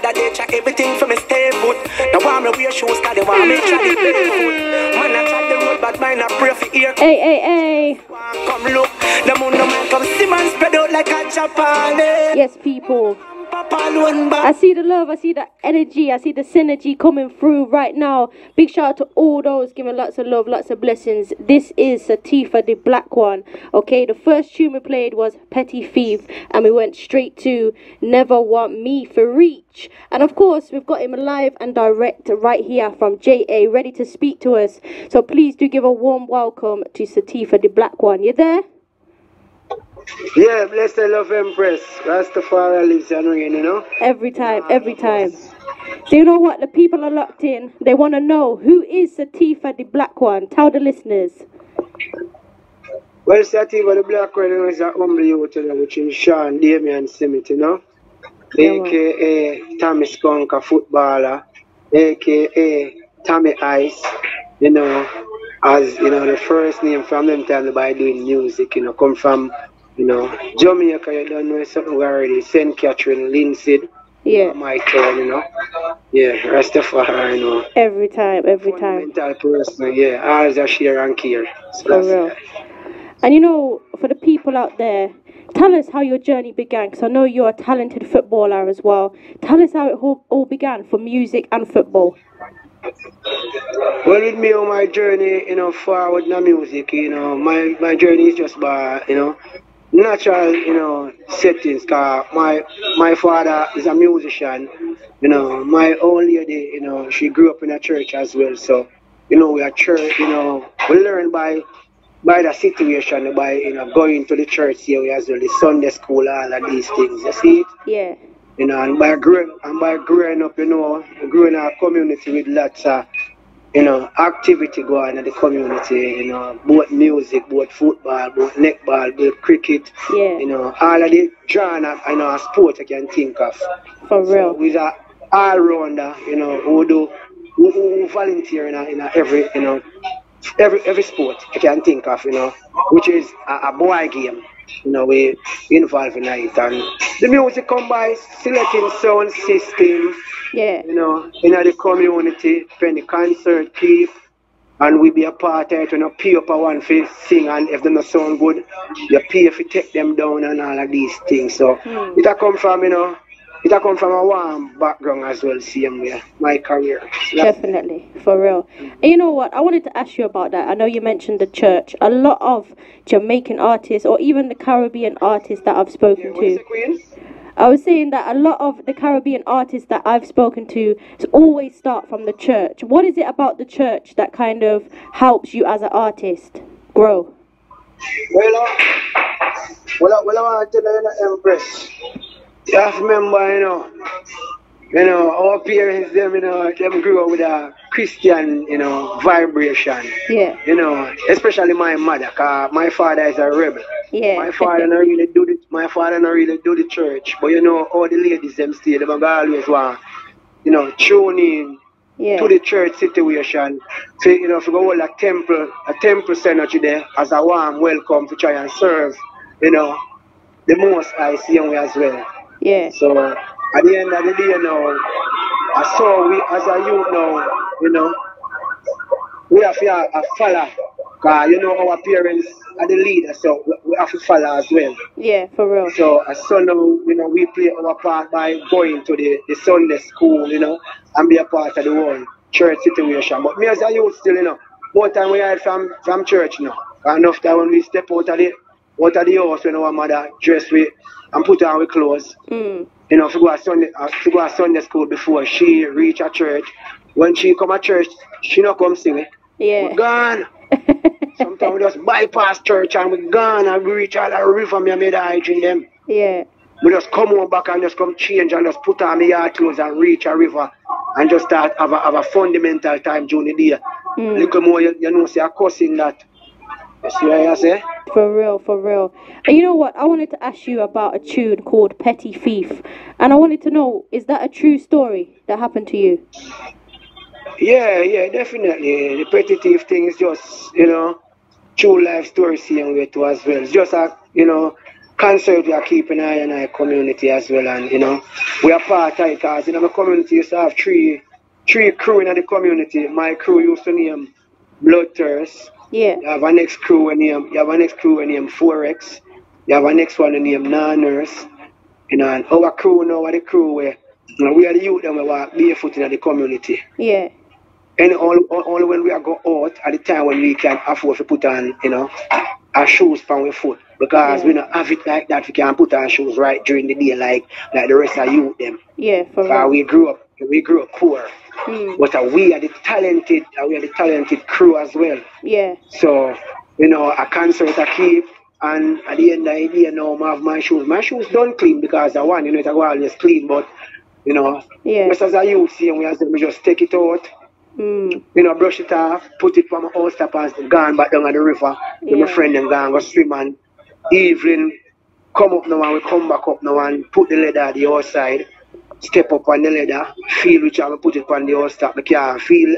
that they try everything for me stay put. Now want me wear shoes, cause they want me try the barefoot. Man, I try the road, but mine I pray for ear. Hey. Come look, the moon, the man come see man spread out like a chapale. Yes, people. I see the love, I see the energy, I see the synergy coming through right now. Big shout out to all those giving lots of love, lots of blessings. This is Sativa, the black one. Okay, the first tune we played was Petty Thief, and we went straight to Never Want Me for Reach. And of course, we've got him live and direct right here from JA, ready to speak to us. So please do give a warm welcome to Sativa, the black one. You there? Yeah, bless the love Empress. Rastafari lives and reign, you know? Every time. So you know what? The people are locked in. They want to know, who is Sativa, the black one? Tell the listeners. Well, Sativa, the black one is a humble youth, you know, which is Sean Damian Simit, you know? A.K.A. Tommy Skunk, a footballer. A.K.A. Tommy Ice, you know, as, you know, the first name from them time by doing music, you know, come from, you know, Jamaica, you don't know something already. St. Catherine, Linseed. Yeah. My turn, you know. Yeah, Rastafari, you know. Every time. Fundamental person, yeah. Always a share and care. So for real. And you know, for the people out there, tell us how your journey began, because I know you're a talented footballer as well. Tell us how it all began for music and football. Well, with me on my journey, you know, forward in music, you know, my journey is just by, you know, natural, you know, settings. Cause my father is a musician, you know. My old lady, you know, she grew up in a church as well. So, you know, we are church, you know, we learn by the situation, by, you know, going to the church here as well, the Sunday school, all of these things. You see it? Yeah. You know, and by growing up, you know, growing our community with lots of, you know, activity going in the community, you know, both music, both football, both netball, both cricket, yeah. You know, all of the genre, you know, sport I can think of. For real. So we're an all-rounder, you know, who volunteer in every, you know, every sport I can think of, you know, which is a boy game. You know, we involved in it, and the music come by selecting sound system, yeah, you know, in the community, when the concert keep, and we be a part of it, you know, pay up a one for sing, and if they not sound good, you pay if you take them down and all of these things. So it a come from, you know, it a come from a warm background as well, same way, my career. So definitely, for real. And you know what, I wanted to ask you about that. I know you mentioned the church. A lot of Jamaican artists, or even the Caribbean artists that I've spoken to, I was saying that a lot of the Caribbean artists that I've spoken to always start from the church. What is it about the church that kind of helps you as an artist grow? Well, I want to tell you, Empress. You have to remember, you know, our parents, them, you know, them grew up with a Christian, you know, vibration. Yeah. You know, especially my mother, cause my father is a rebel. Yeah. My father not really do the church, but you know, all the ladies them still, them always want, you know, tune in to the church situation. So, you know, if you go hold a temple synergy there as a warm welcome to try and serve, you know, the most I see as well. Yeah. So at the end of the day, you know, I saw we as a youth now, you know, we have to follow. Because, you know, our parents are the leaders, so we have to follow as well. Yeah, for real. So as son now, you know, we play our part by going to the Sunday school, you know, and be a part of the whole church situation. But me as a youth still, you know, more time we hide from church now. Enough time when we step out of the house when our mother dress with and put on with clothes. You know, if we go to Sunday school before she reach a church. When she come to church, she not come sing it. Yeah. We're gone. Sometimes we just bypass church and we're gone and we reach all the river me and made the hygiene them. Yeah. We just come home back and just come change and just put on my yard clothes and reach a river and just start have a fundamental time during the day. Little more you know say a cussing that. You see what I say? For real, for real. And you know what? I wanted to ask you about a tune called Petty Thief. And I wanted to know, is that a true story that happened to you? Yeah, definitely. The petty thief thing is just, you know, true life story same way too as well. It's just a, you know, concert we are keeping eye on our community as well, and you know, we are part of it because in my community used to have three crew in the community. My crew used to name Bloodthirst. Yeah. You have a next crew named Forex. You have a next one named Non-Nurse. You know, and our crew now are the crew where you know, we are the youth and we walk barefoot in the community. Yeah. And only when we are go out at the time when we can afford to put on, you know, our shoes from our foot. Because we don't have it like that, we can put on shoes right during the day like the rest of youth them. Yeah, for real. We grew up poor. But we are the talented crew as well. Yeah. So, you know, a concert I keep, and at the end of the day now I have my shoes. My shoes don't clean because I want, you know, it go always clean, but you know, just as a youth see and we just take it out. You know, brush it off, put it from my house top and gone back down at the river with my friend and go swim, and evening come up now and we come back up now and put the leather at the outside, step up on the leather, feel which I will put it on the house top. I can't feel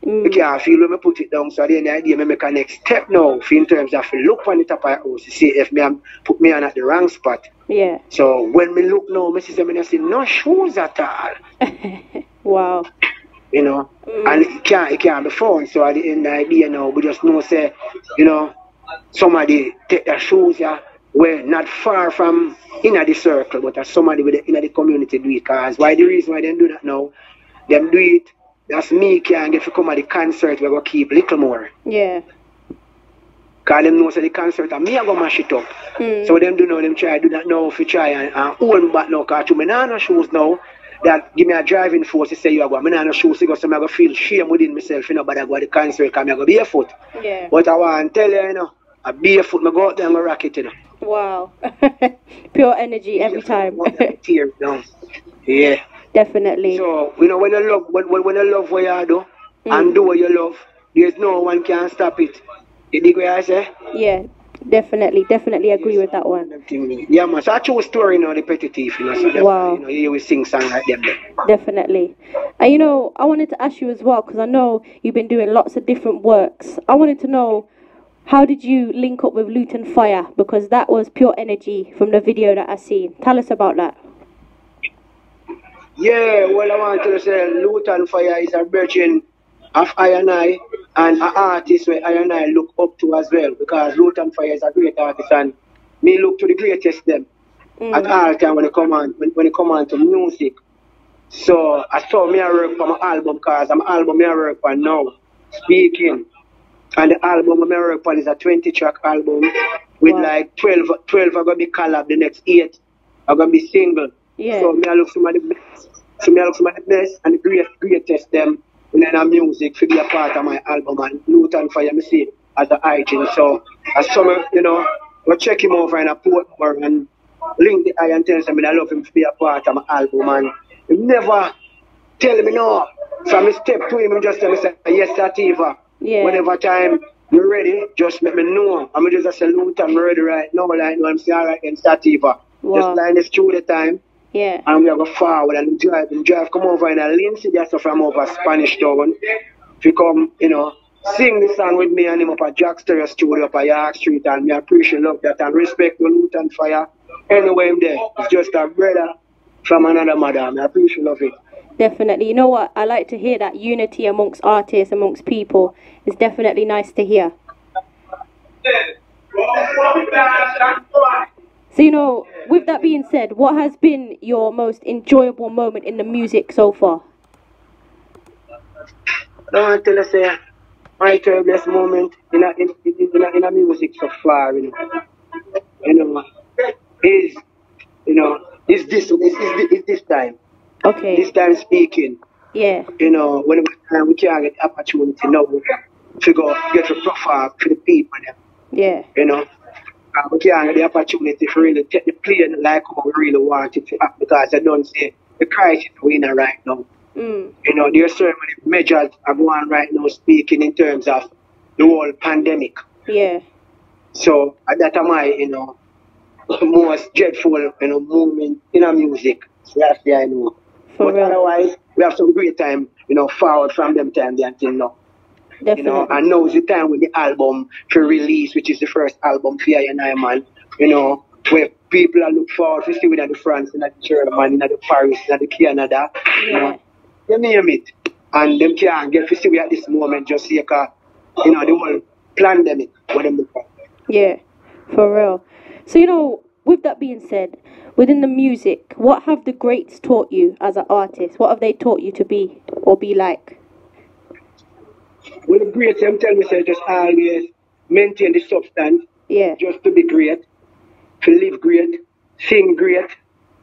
when I put it down, so at the end of the day I make a next step now in terms of look on the top of the house to see if me put me on at the wrong spot. Yeah. So when me look now, I see no shoes at all. Wow. You know, and it can't be found. So at the end of the day, you know, we just know say, you know, somebody take their shoes where not far from in the circle, but somebody in the community do it. Cause why the reason why they do that now, them do it. That's me can't get to come at the concert. We're gonna keep little more. Yeah. Cause them know say the concert and me I go mash it up. So them do know them try do that now if you try and own back now. Cause to me no shoes now. That give me a driving force to say you are going. I no shoes because I go feel shame within myself, you know, but I go to the concert because I go barefoot. Yeah. But I want to tell you, you know, I barefoot, I go out there and I rock it, you know. Wow. Pure energy every time. Tears down. Yeah. Definitely. So, you know, when you love what you do and do what you love, there's no one can stop it. You dig what I say? Yeah. Definitely agree with that one. Yeah, man. So I chose story, you know, repetitive, you know. So wow. You know, you will sing songs like them. Definitely. And you know, I wanted to ask you as well, because I know you've been doing lots of different works. I wanted to know, how did you link up with Lutan Fyah? Because that was pure energy from the video that I seen. Tell us about that. Yeah, well, I want to say Lutan Fyah is a virgin of I&I and an artist where I&I look up to as well, because Lutan Fyah is a great artist and me look to the greatest them at all time when it come on to music. So I saw me work for my album, because I'm album I work on now, Speaking. And the album I work on is a 20-track album with like 12 are gonna be collab, the next 8 are gonna be single. Yeah. So me I look some of the best. So me I look some of the best and the greatest them in music to be a part of my album, and Lutan Fyah me see as an item. So as some you know, we check him over in a Portmore and link the eye and tell him I love him to be a part of my album, and he never tell me no. So I step to him and just tell me say yes Sativa. Yeah. Whenever time you're ready, just let me know. I'm just say Lutan, I'm ready right now, like no, I'm saying alright then Sativa. Wow. Just line this through the time. Yeah. And we are go forward and drive come over in a Lindsay, that's from over Spanish Town. If you come, you know, sing the song with me and him up at Jack Stereo Studio up at York Street, and me appreciate love that and respect to Lutan Fyah. Anyway, I'm there. It's just a brother from another mother. I appreciate love it. Definitely. You know what? I like to hear that unity amongst artists, amongst people. It's definitely nice to hear. So, you know, with that being said, what has been your most enjoyable moment in the music so far? I want to say my best moment in a music so far, you know, is this time. Okay. This time Speaking. Yeah. You know, whenever we can't get the opportunity now to go get the profile for the people. Yeah. You know, we can't get the opportunity to really take the plane like how we really want it to happen, because I don't see the crisis we're in right now. You know, there's so many measures are going on right now, speaking in terms of the whole pandemic. Yeah. So that my, you know, most dreadful, you know, moment in our music. So that's the I know. But otherwise, we have some great time, you know, forward from them time until now. Definitely. You know, and now is the time with the album to release, which is the first album for I&I, man. You know, where people are look forward to see with the France, in the Germany, in the Paris, in the Canada. Yeah. You name it. And them can't get to see we at this moment just see the whole pandemic what them look for. Yeah, for real. So, with that being said, within the music, what have the greats taught you as an artist? What have they taught you to be or be like? Well, the greats, them tell me, say, just always maintain the substance. Yeah. Just to be great, to live great, sing great,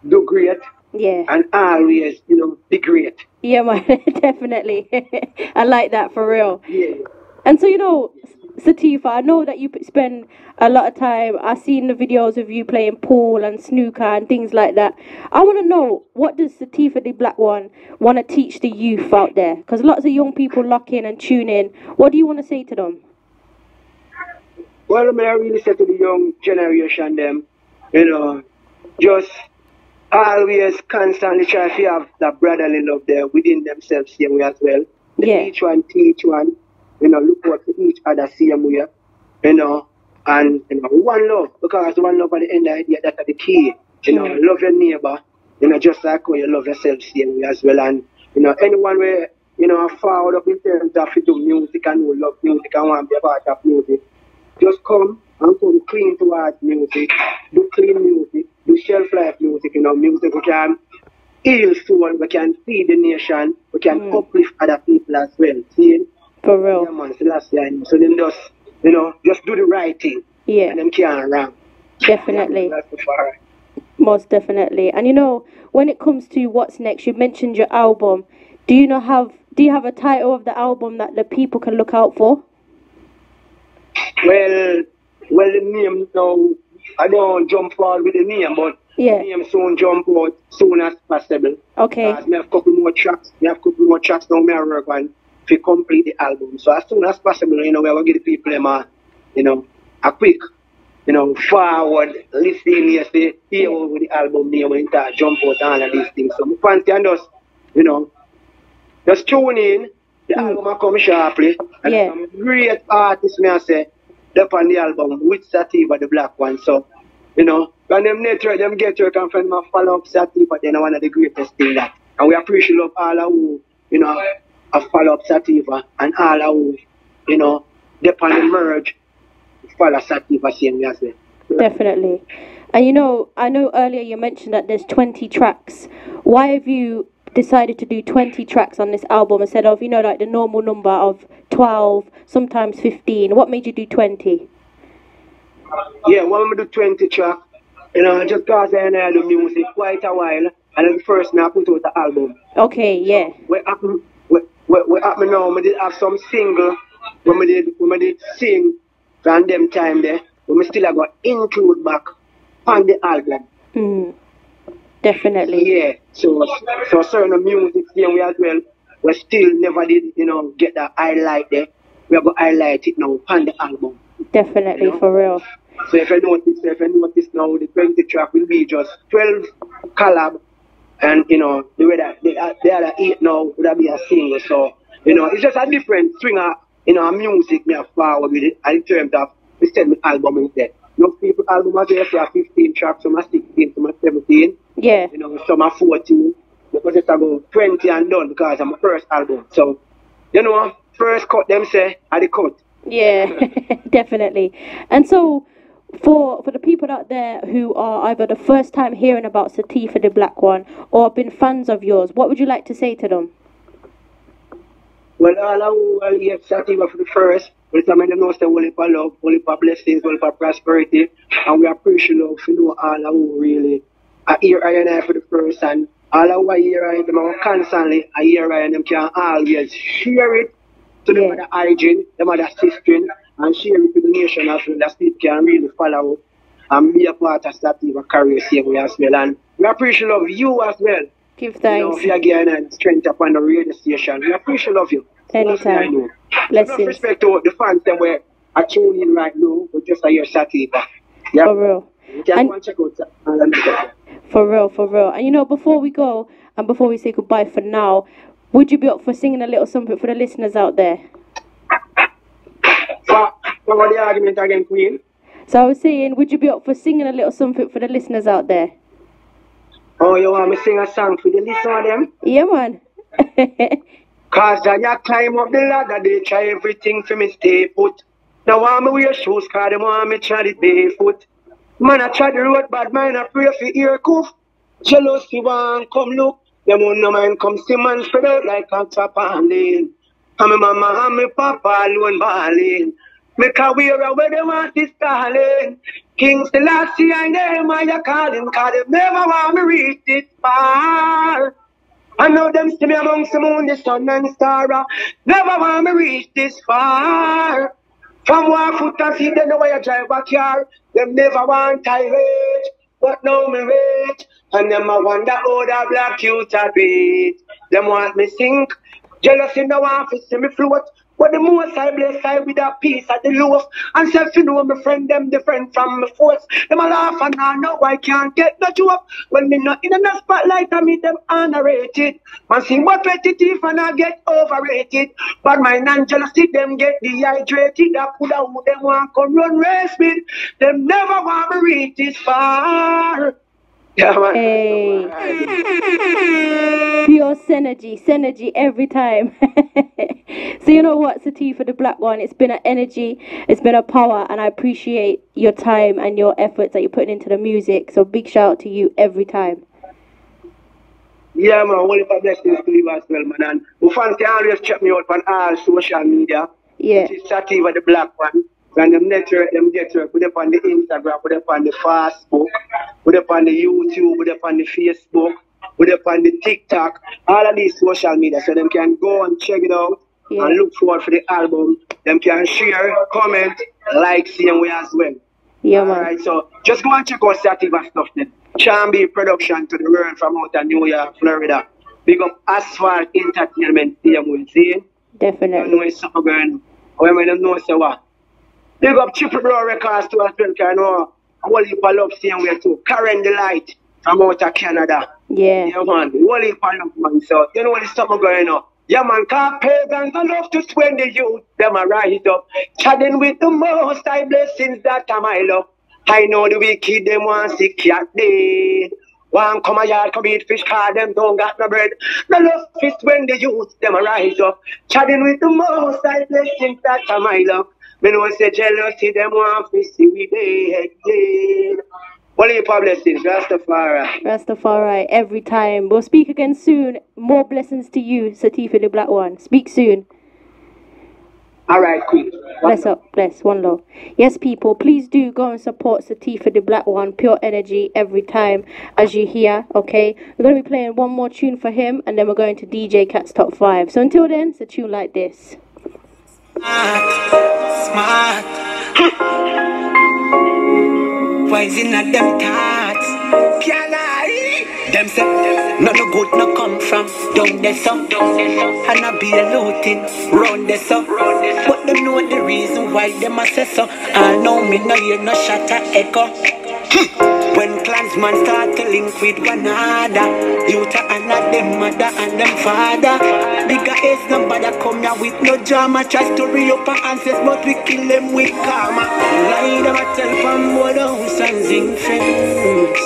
do great. Yeah. And always, be great. Yeah, man, definitely. I like that, for real. Yeah. And so, Sativa, I know that you spend a lot of time. I've seen the videos of you playing pool and snooker and things like that. I want to know, what does Sativa the Black One want to teach the youth out there? Because lots of young people lock in and tune in. What do you want to say to them? Well, I really say to the young generation, them, just always constantly try to have that brotherly love there within themselves same way as well. Yeah. Each one teach one, look out to each other same way, and one love, because one love at the end of the day, that's the key. Love your neighbor, just like how you love yourself same way as well. And anyone where forward up in terms of to do music and who love music and want to be a part of music, just come and come clean towards music, do clean music, do shelf life music, music we can heal soul, we can feed the nation, we can uplift other people as well. See? For real. Yeah, man, so that's line. So then just do the right thing. Yeah. And then can't wrong. Definitely. Yeah, that's the far. Most definitely. And when it comes to what's next, you mentioned your album. Do you have a title of the album that the people can look out for? Well, the name now, I don't jump forward with the name, but the name soon jump out soon as possible. Okay. I have a couple more tracks. now me I work on to complete the album. So as soon as possible, we will give the people them a quick, forward listening yesterday, hear with the album name when it jump out all of these things. So my fans can just tune in. The album will come sharply. And some great artists, may I say, up on the album with Sativa, the Black One. So, when them network, them get to can find my follow up Sativa, then one of the greatest things that. And we appreciate all who, a follow up Sativa, and all who, dep on the merge, follow Sativa same way as well. Definitely. And I know earlier you mentioned that there's 20 tracks. Why have you decided to do 20 tracks on this album instead of, like the normal number of 12, sometimes 15? What made you do 20? Yeah, when we do 20 tracks, just because I do music quite a while, and then first I put out the album. Okay, yeah. What happened now, we did have some single when we did sing from them time there, but we still have got include back on the album. Definitely. Yeah, so certain music same way as well, we still never did, get that highlight there. We have got highlight it now on the album. Definitely, for real. So if you notice now, the 20 track will be just 12 collab, and the way that the other 8 now would be a single. So it's just a different string of music me have forward with it, and in terms of we send the album instead. People album as well, say 15 tracks, some are 16, some are 17. Yeah. Some are 14. Because it's about 20 and done because I'm my first album. So, first cut them say are the cut. Yeah, definitely. And so for the people out there who are either the first time hearing about Sativa the Black One or have been fans of yours, what would you like to say to them? Well, all who will hear Sativa for the first, but some of them know say only for love, only for blessings, only for prosperity, and we appreciate love to all who really are here I and I for the first, and all who are here I them constantly are here I and them can always share it to the other origin, the other sister, and share it to the nation as well, that people can really follow and be a part of Sativa career same way as well. And we appreciate love you as well. Give thanks. If you again and strength up on the radio station, we appreciate love you. Anytime. Blessings. No respect to the fans that were tuning in right now, but just a year Sativa. Yeah. For real. And check out for real. And before we go and before we say goodbye for now, would you be up for singing a little something for the listeners out there? For the argument again, Queen? So I was saying, would you be up for singing a little something for the listeners out there? Oh, you want me to sing a song for the listener of them? Yeah, man. Cause I climb up the ladder, they try everything for me stay put. Now want me wear shoes, cause they want me try it barefoot. Man, I try the road, bad man, I pray for ear coof. Jealousy one come look, them won't no mind come see man spread out like a top on lane. And my mama and my papa alone balling. Make a wear where they want this darling. Kings the last year and them I calling, cause they never want me reach this far. I know them see me amongst the moon, the sun and star. Never want me reach this far. From one foot and see them know where you drive a car. Them never want I rage, but now me rage. And them I wonder how that black youth are beat. Them want me sink. Jealousy no want to see me float. But the most I bless I with a piece of the loaf. And self you know my friend them different from my force. Them a laugh and I know I can't get no joke. When me not in a spotlight I meet them underrated. Man sing what repetitive and I get overrated. But my non-jealousy them get dehydrated. I coulda who them want come run race me. Them never want me reach this far. Yeah, man. Hey. Pure synergy every time. So you know what, Sativa the Black One, it's been an energy, it's been a power, and I appreciate your time and your efforts that you're putting into the music. So big shout out to you every time. Yeah, man, only for blessings to you as well, man. And we fancy always check me out on all social media. Yeah. Which is Sativa the Black One. And them network, them network, put up on the Instagram, put up on the Facebook, put up on the YouTube, put up on the Facebook, put up on the TikTok, all of these social media, so them can go and check it out and look forward for the album. Them can share, comment, like, same way as well. Yeah, man. Alright, so just go and check out Sativa stuff then. Chambi production to the world from out of New York, Florida. Big up Asphalt Entertainment, same way, see? Definitely. You know it's something going on. When them know say what? Big up Triple Bro Records too as well, I know whole heap of love same way too. Karen the Light from out of Canada. Yeah. Yeah, man. Whole heap of love, man. So, you know there's something going on. Yeah, man, cause pagans I love to swing the youth. Them a rise up. Chatting with the most high blessings that are my love. I know the wicked, them want see cat day. One come a yard, come eat fish, cause them don't got no bread. No love fist when the youth, them a rise up. Chatting with the most high blessings that are my love. Me know say jealousy, them want to see we dead. What are your blessings? Rastafari. Rastafari, every time. We'll speak again soon. More blessings to you, Sativa the Black One. Speak soon. Alright, cool. Bless up, bless, one love. Yes, people, please do go and support Sativa the Black One. Pure energy every time, as you hear, okay? We're going to be playing one more tune for him, and then we're going to DJ Kat's Top 5. So until then, it's a tune like this. Smart. Why is it not them thoughts? Can I? Them say, no good no come from down there so. And I be a looting round there so. But them know the reason why them a say so. I know me no hear no shatter echo. When clansmen start to link with one another, youth and not them mother and them father. Bigger ace nobody come here with no drama. Tries to re-up our ancestors, but we kill them with karma. Lie them a tell from more house and zinc friends.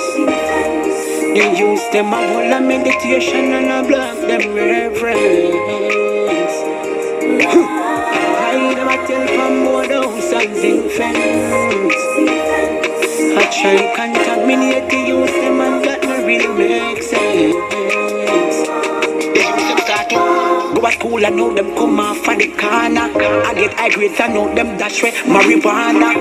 They use them a whole of meditation and a block them reverence. Lie them a tell from more house and zinc friends. I try and contaminate the youth, them and that no really make sense. Go to school, I know them come off of the corner. I get high grades, I know them dash with marijuana.